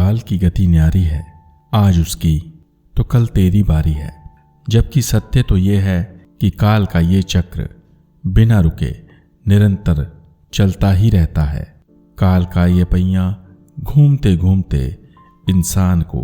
काल की गति न्यारी है, आज उसकी तो कल तेरी बारी है। जबकि सत्य तो ये है कि काल का ये चक्र बिना रुके निरंतर चलता ही रहता है। काल का ये पहिया घूमते घूमते इंसान को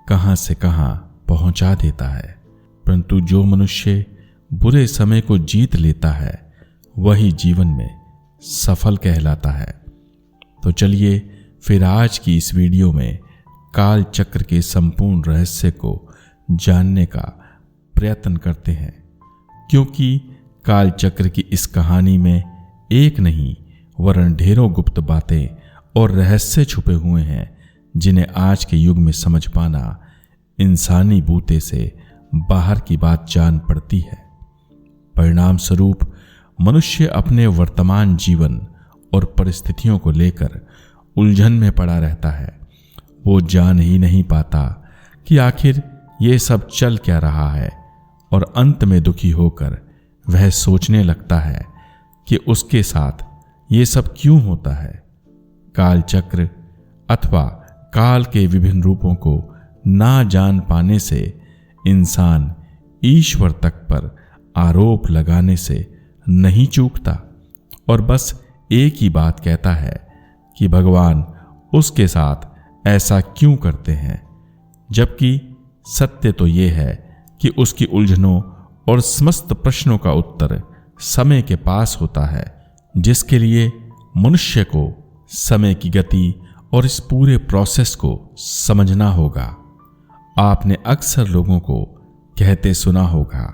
कहां से कहां पहुंचा देता है, परंतु जो मनुष्य बुरे समय को जीत लेता है वही जीवन में सफल कहलाता है। तो चलिए फिर आज की इस वीडियो में काल चक्र के संपूर्ण रहस्य को जानने का प्रयत्न करते हैं, क्योंकि काल चक्र की इस कहानी में एक नहीं वरन ढेरों गुप्त बातें और रहस्य छुपे हुए हैं, जिन्हें आज के युग में समझ पाना इंसानी बूते से बाहर की बात जान पड़ती है। परिणाम स्वरूप मनुष्य अपने वर्तमान जीवन और परिस्थितियों को लेकर उलझन में पड़ा रहता है। वो जान ही नहीं पाता कि आखिर ये सब चल क्या रहा है, और अंत में दुखी होकर वह सोचने लगता है कि उसके साथ ये सब क्यों होता है। काल चक्र अथवा काल के विभिन्न रूपों को ना जान पाने से इंसान ईश्वर तक पर आरोप लगाने से नहीं चूकता और बस एक ही बात कहता है कि भगवान उसके साथ ऐसा क्यों करते हैं, जबकि सत्य तो ये है कि उसकी उलझनों और समस्त प्रश्नों का उत्तर समय के पास होता है, जिसके लिए मनुष्य को समय की गति और इस पूरे प्रोसेस को समझना होगा। आपने अक्सर लोगों को कहते सुना होगा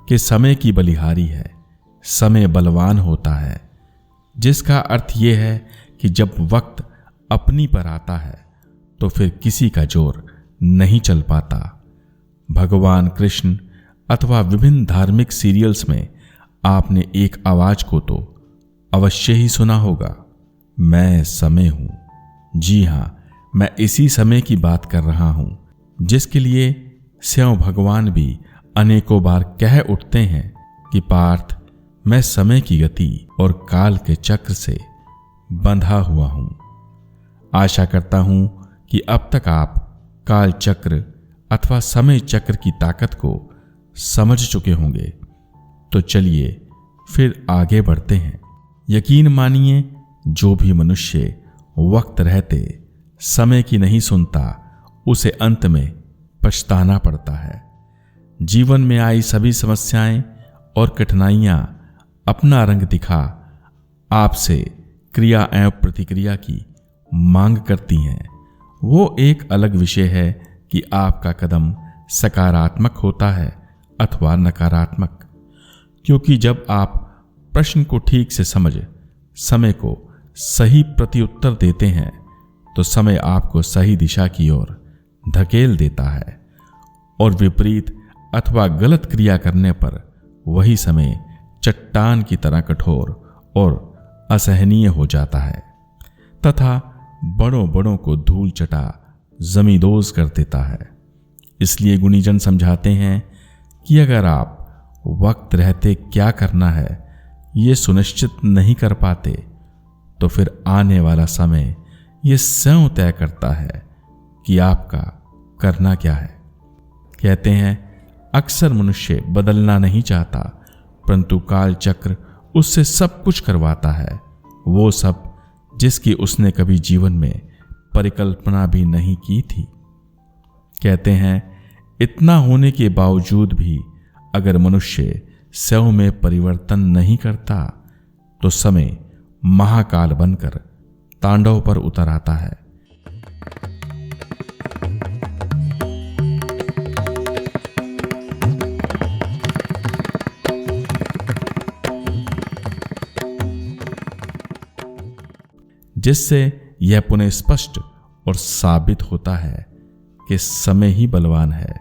कि समय की बलिहारी है, समय बलवान होता है, जिसका अर्थ यह है कि जब वक्त अपनी पर आता है तो फिर किसी का जोर नहीं चल पाता। भगवान कृष्ण अथवा विभिन्न धार्मिक सीरियल्स में आपने एक आवाज को तो अवश्य ही सुना होगा, मैं समय हूं। जी हां, मैं इसी समय की बात कर रहा हूं, जिसके लिए स्वयं भगवान भी अनेकों बार कह उठते हैं कि पार्थ, मैं समय की गति और काल के चक्र से बंधा हुआ हूं। आशा करता हूं कि अब तक आप काल चक्र अथवा समय चक्र की ताकत को समझ चुके होंगे। तो चलिए फिर आगे बढ़ते हैं। यकीन मानिए, जो भी मनुष्य वक्त रहते समय की नहीं सुनता, उसे अंत में पछताना पड़ता है। जीवन में आई सभी समस्याएं और कठिनाइयां अपना रंग दिखा आपसे क्रिया एवं प्रतिक्रिया की मांग करती हैं। वो एक अलग विषय है कि आपका कदम सकारात्मक होता है अथवा नकारात्मक, क्योंकि जब आप प्रश्न को ठीक से समझ समय को सही प्रत्युत्तर देते हैं तो समय आपको सही दिशा की ओर धकेल देता है, और विपरीत अथवा गलत क्रिया करने पर वही समय चट्टान की तरह कठोर और असहनीय हो जाता है तथा बड़ों बड़ों को धूल चटा जमींदोज कर देता है। इसलिए गुणीजन समझाते हैं कि अगर आप वक्त रहते क्या करना है ये सुनिश्चित नहीं कर पाते तो फिर आने वाला समय ये स्वयं तय करता है कि आपका करना क्या है। कहते हैं अक्सर मनुष्य बदलना नहीं चाहता, परंतु काल चक्र उससे सब कुछ करवाता है, वो सब जिसकी उसने कभी जीवन में परिकल्पना भी नहीं की थी। कहते हैं इतना होने के बावजूद भी अगर मनुष्य स्वयं में परिवर्तन नहीं करता तो समय महाकाल बनकर तांडव पर उतर आता है। जिससे यह पुनः स्पष्ट और साबित होता है कि समय ही बलवान है।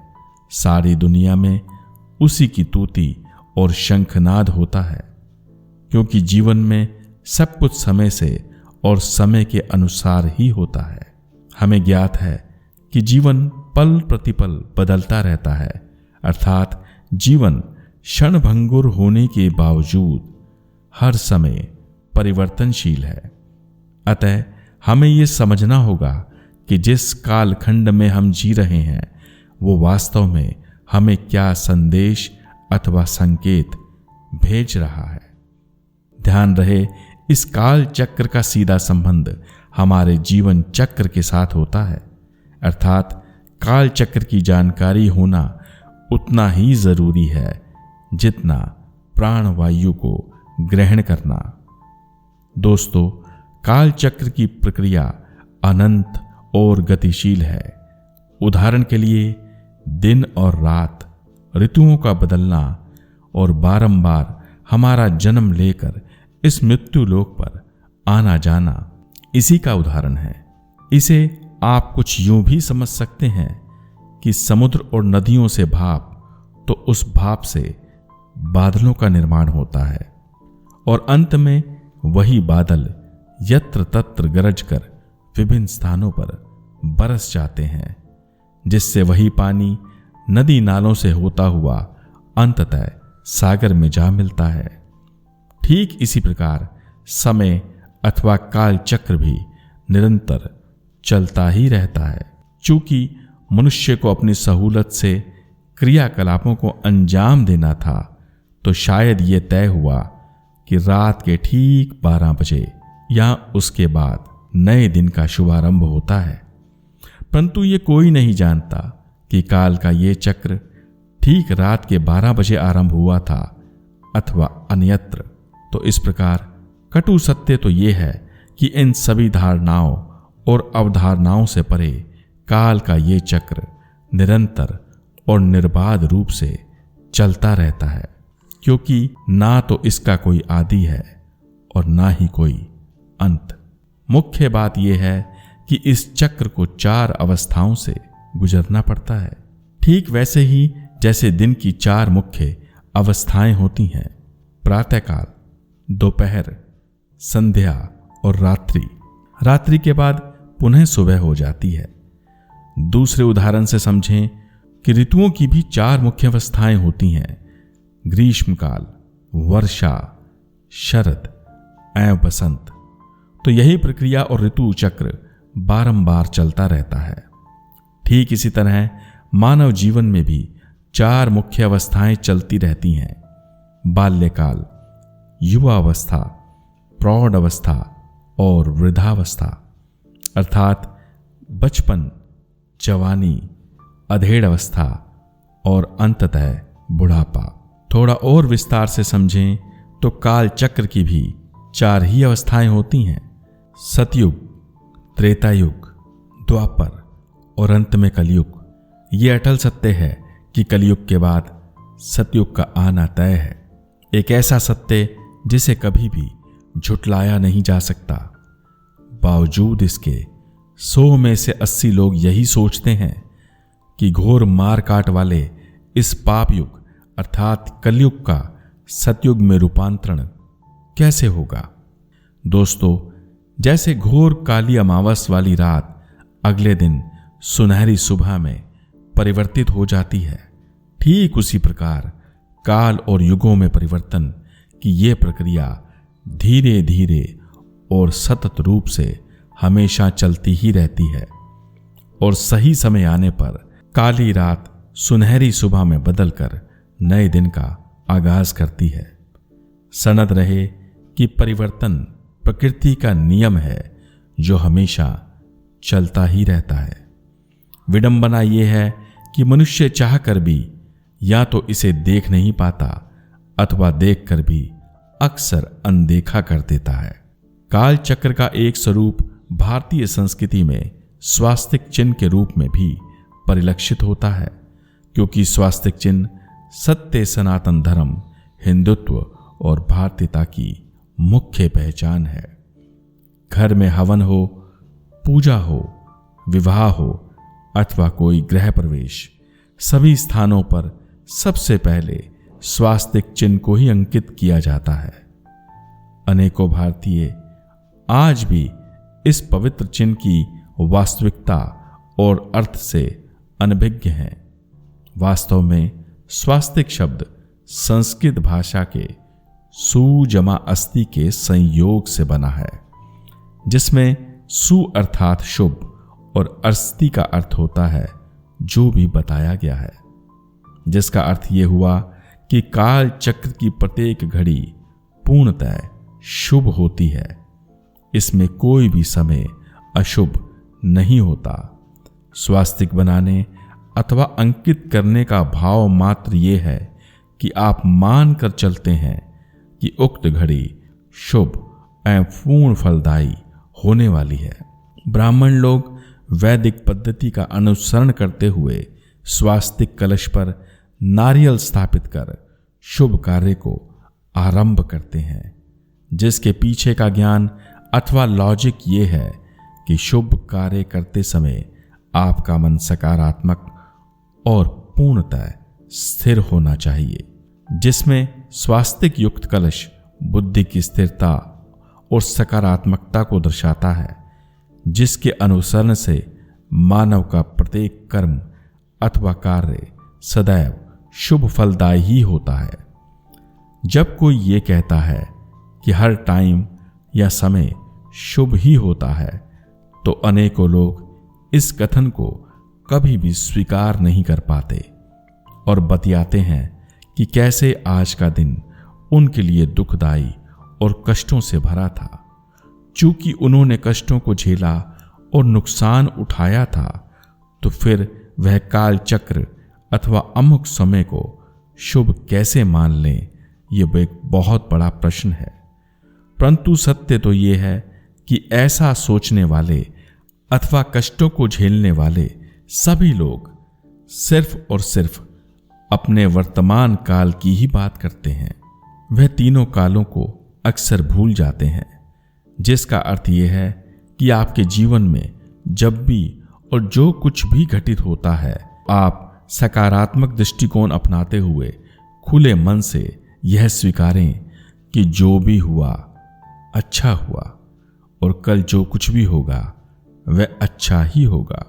सारी दुनिया में उसी की तूती और शंखनाद होता है, क्योंकि जीवन में सब कुछ समय से और समय के अनुसार ही होता है। हमें ज्ञात है कि जीवन पल प्रतिपल बदलता रहता है, अर्थात जीवन क्षणभंगुर होने के बावजूद हर समय परिवर्तनशील है। अतः हमें यह समझना होगा कि जिस कालखंड में हम जी रहे हैं वो वास्तव में हमें क्या संदेश अथवा संकेत भेज रहा है। ध्यान रहे, इस काल चक्र का सीधा संबंध हमारे जीवन चक्र के साथ होता है, अर्थात काल चक्र की जानकारी होना उतना ही जरूरी है जितना प्राणवायु को ग्रहण करना। दोस्तों, काल चक्र की प्रक्रिया अनंत और गतिशील है। उदाहरण के लिए दिन और रात, ऋतुओं का बदलना और बारंबार हमारा जन्म लेकर इस मृत्यु लोक पर आना जाना इसी का उदाहरण है। इसे आप कुछ यूं भी समझ सकते हैं कि समुद्र और नदियों से भाप, तो उस भाप से बादलों का निर्माण होता है और अंत में वही बादल यत्र तत्र गरज कर विभिन्न स्थानों पर बरस जाते हैं, जिससे वही पानी नदी नालों से होता हुआ अंततः सागर में जा मिलता है। ठीक इसी प्रकार समय अथवा काल चक्र भी निरंतर चलता ही रहता है। चूंकि मनुष्य को अपनी सहूलत से क्रियाकलापों को अंजाम देना था, तो शायद ये तय हुआ कि रात के ठीक 12 बजे या उसके बाद नए दिन का शुभारंभ होता है। परंतु ये कोई नहीं जानता कि काल का ये चक्र ठीक रात के 12 बजे आरंभ हुआ था अथवा अन्यत्र। तो इस प्रकार कटु सत्य तो ये है कि इन सभी धारणाओं और अवधारणाओं से परे काल का ये चक्र निरंतर और निर्बाध रूप से चलता रहता है, क्योंकि ना तो इसका कोई आदि है और ना ही कोई अंत। मुख्य बात यह है कि इस चक्र को 4 अवस्थाओं से गुजरना पड़ता है। ठीक वैसे ही जैसे दिन की 4 मुख्य अवस्थाएं होती हैं, प्रातःकाल, दोपहर, संध्या और रात्रि। रात्रि के बाद पुनः सुबह हो जाती है। दूसरे उदाहरण से समझें कि ऋतुओं की भी 4 मुख्य अवस्थाएं होती हैं, ग्रीष्मकाल, वर्षा, शरद एवं बसंत। तो यही प्रक्रिया और ऋतु चक्र बारंबार चलता रहता है। ठीक इसी तरह मानव जीवन में भी 4 मुख्य अवस्थाएं चलती रहती हैं, बाल्यकाल, युवावस्था, प्रौढ़ अवस्था और वृद्धावस्था, अर्थात बचपन, जवानी, अधेड़ अवस्था और अंततः बुढ़ापा। थोड़ा और विस्तार से समझें तो काल चक्र की भी 4 ही अवस्थाएं होती हैं, सतयुग, त्रेता युग, द्वापर और अंत में कलयुग। ये अटल सत्य है कि कलयुग के बाद सतयुग का आना तय है, एक ऐसा सत्य जिसे कभी भी झुटलाया नहीं जा सकता। बावजूद इसके 100 में से 80 लोग यही सोचते हैं कि घोर मार काट वाले इस पाप युग अर्थात कलयुग का सतयुग में रूपांतरण कैसे होगा। दोस्तों, जैसे घोर काली अमावस वाली रात अगले दिन सुनहरी सुबह में परिवर्तित हो जाती है, ठीक उसी प्रकार काल और युगों में परिवर्तन की ये प्रक्रिया धीरे धीरे और सतत रूप से हमेशा चलती ही रहती है और सही समय आने पर काली रात सुनहरी सुबह में बदलकर नए दिन का आगाज करती है। सनद रहे कि परिवर्तन प्रकृति का नियम है जो हमेशा चलता ही रहता है। विडंबना यह है कि मनुष्य चाहकर भी या तो इसे देख नहीं पाता अथवा देखकर भी अक्सर अनदेखा कर देता है। काल चक्र का एक स्वरूप भारतीय संस्कृति में स्वास्तिक चिन्ह के रूप में भी परिलक्षित होता है, क्योंकि स्वास्तिक चिन्ह सत्य, सनातन धर्म, हिंदुत्व और भारतीयता की मुख्य पहचान है। घर में हवन हो, पूजा हो, विवाह हो अथवा कोई गृह प्रवेश, सभी स्थानों पर सबसे पहले स्वास्तिक चिन्ह को ही अंकित किया जाता है। अनेकों भारतीय आज भी इस पवित्र चिन्ह की वास्तविकता और अर्थ से अनभिज्ञ हैं। वास्तव में स्वास्तिक शब्द संस्कृत भाषा के सु जमा अस्ति के संयोग से बना है, जिसमें सु अर्थात शुभ और अर्स्ती का अर्थ होता है जो भी बताया गया है, जिसका अर्थ यह हुआ कि काल चक्र की प्रत्येक घड़ी पूर्णतः शुभ होती है। इसमें कोई भी समय अशुभ नहीं होता। स्वास्तिक बनाने अथवा अंकित करने का भाव मात्र ये है कि आप मान कर चलते हैं कि उक्त घड़ी शुभ एवं पूर्ण फलदायी होने वाली है। ब्राह्मण लोग वैदिक पद्धति का अनुसरण करते हुए स्वास्तिक कलश पर नारियल स्थापित कर शुभ कार्य को आरंभ करते हैं, जिसके पीछे का ज्ञान अथवा लॉजिक ये है कि शुभ कार्य करते समय आपका मन सकारात्मक और पूर्णतः स्थिर होना चाहिए, जिसमें स्वास्तिक युक्त कलश बुद्धि की स्थिरता और सकारात्मकता को दर्शाता है, जिसके अनुसरण से मानव का प्रत्येक कर्म अथवा कार्य सदैव शुभ फलदायी ही होता है। जब कोई ये कहता है कि हर टाइम या समय शुभ ही होता है, तो अनेकों लोग इस कथन को कभी भी स्वीकार नहीं कर पाते और बतियाते हैं कि कैसे आज का दिन उनके लिए दुखदायी और कष्टों से भरा था। चूंकि उन्होंने कष्टों को झेला और नुकसान उठाया था, तो फिर वह काल चक्र अथवा अमुक समय को शुभ कैसे मान लें, यह एक बहुत बड़ा प्रश्न है। परंतु सत्य तो यह है कि ऐसा सोचने वाले अथवा कष्टों को झेलने वाले सभी लोग सिर्फ और सिर्फ अपने वर्तमान काल की ही बात करते हैं। वह तीनों कालों को अक्सर भूल जाते हैं, जिसका अर्थ यह है कि आपके जीवन में जब भी और जो कुछ भी घटित होता है, आप सकारात्मक दृष्टिकोण अपनाते हुए खुले मन से यह स्वीकारें कि जो भी हुआ अच्छा हुआ और कल जो कुछ भी होगा वह अच्छा ही होगा।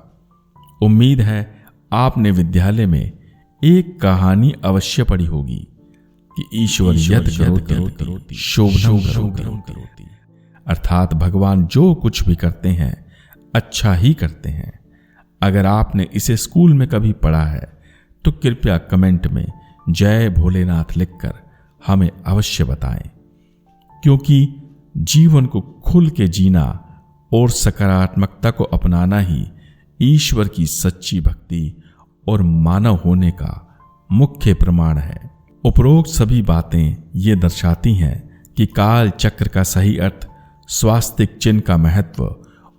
उम्मीद है आपने विद्यालय में एक कहानी अवश्य पढ़ी होगी कि ईश्वर यत् करोति शोभनं करोति, अर्थात भगवान जो कुछ भी करते हैं अच्छा ही करते हैं। अगर आपने इसे स्कूल में कभी पढ़ा है तो कृपया कमेंट में जय भोलेनाथ लिखकर हमें अवश्य बताएं, क्योंकि जीवन को खुल के जीना और सकारात्मकता को अपनाना ही ईश्वर की सच्ची भक्ति और मानव होने का मुख्य प्रमाण है। उपरोक्त सभी बातें ये दर्शाती हैं कि काल चक्र का सही अर्थ स्वास्तिक चिन्ह का महत्व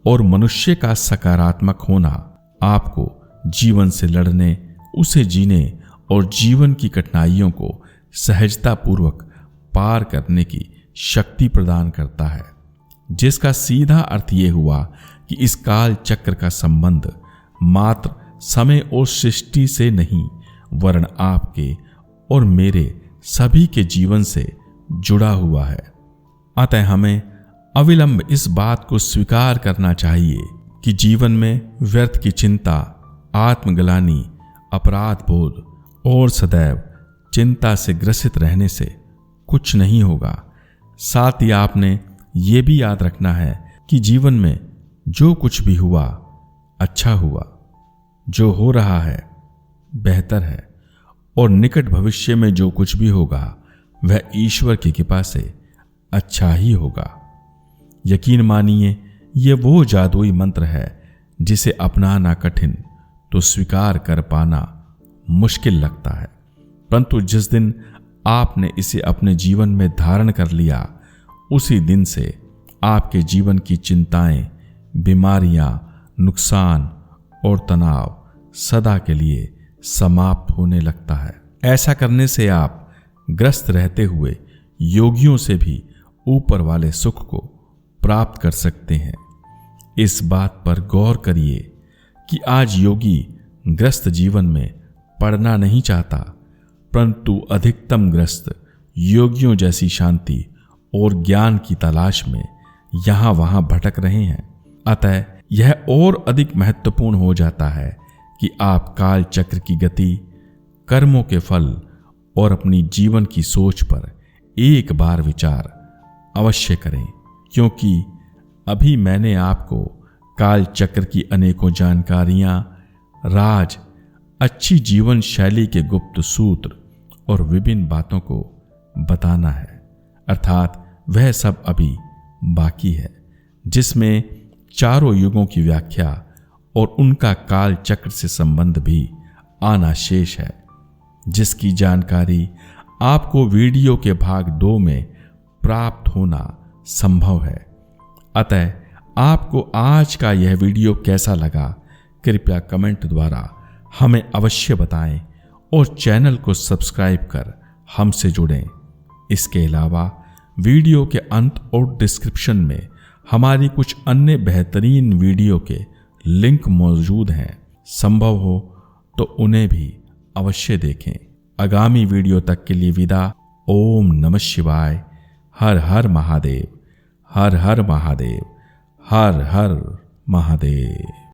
और मनुष्य का सकारात्मक होना आपको जीवन से लड़ने, उसे जीने और जीवन की कठिनाइयों को सहजतापूर्वक पार करने की शक्ति प्रदान करता है, जिसका सीधा अर्थ ये हुआ कि इस काल चक्र का संबंध मात्र समय और सृष्टि से नहीं, वरन आपके और मेरे सभी के जीवन से जुड़ा हुआ है। अतः हमें अविलंब इस बात को स्वीकार करना चाहिए कि जीवन में व्यर्थ की चिंता, आत्मग्लानि, अपराध बोध और सदैव चिंता से ग्रसित रहने से कुछ नहीं होगा। साथ ही आपने ये भी याद रखना है कि जीवन में जो कुछ भी हुआ अच्छा हुआ, जो हो रहा है बेहतर है, और निकट भविष्य में जो कुछ भी होगा वह ईश्वर की कृपा से अच्छा ही होगा। यकीन मानिए, यह वो जादुई मंत्र है जिसे अपनाना कठिन तो स्वीकार कर पाना मुश्किल लगता है, परंतु जिस दिन आपने इसे अपने जीवन में धारण कर लिया, उसी दिन से आपके जीवन की चिंताएं, बीमारियां, नुकसान और तनाव सदा के लिए समाप्त होने लगता है। ऐसा करने से आप ग्रस्त रहते हुए योगियों से भी ऊपर वाले सुख को प्राप्त कर सकते हैं। इस बात पर गौर करिए कि आज योगी ग्रस्त जीवन में पड़ना नहीं चाहता, परंतु अधिकतम ग्रस्त योगियों जैसी शांति और ज्ञान की तलाश में यहां वहां भटक रहे हैं। अतः यह और अधिक महत्वपूर्ण हो जाता है कि आप काल चक्र की गति, कर्मों के फल और अपनी जीवन की सोच पर एक बार विचार अवश्य करें, क्योंकि अभी मैंने आपको काल चक्र की अनेकों जानकारियां, राज, अच्छी जीवन शैली के गुप्त सूत्र और विभिन्न बातों को बताना है। अर्थात वह सब अभी बाकी है, जिसमें चारों युगों की व्याख्या और उनका काल चक्र से संबंध भी आना शेष है, जिसकी जानकारी आपको वीडियो के भाग 2 में प्राप्त होना संभव है। अतः आपको आज का यह वीडियो कैसा लगा, कृपया कमेंट द्वारा हमें अवश्य बताएं और चैनल को सब्सक्राइब कर हमसे जुड़ें। इसके अलावा वीडियो के अंत और डिस्क्रिप्शन में हमारी कुछ अन्य बेहतरीन वीडियो के लिंक मौजूद हैं। संभव हो तो उन्हें भी अवश्य देखें। आगामी वीडियो तक के लिए विदा। ओम नमः शिवाय। हर हर महादेव, हर हर महादेव, हर हर महादेव।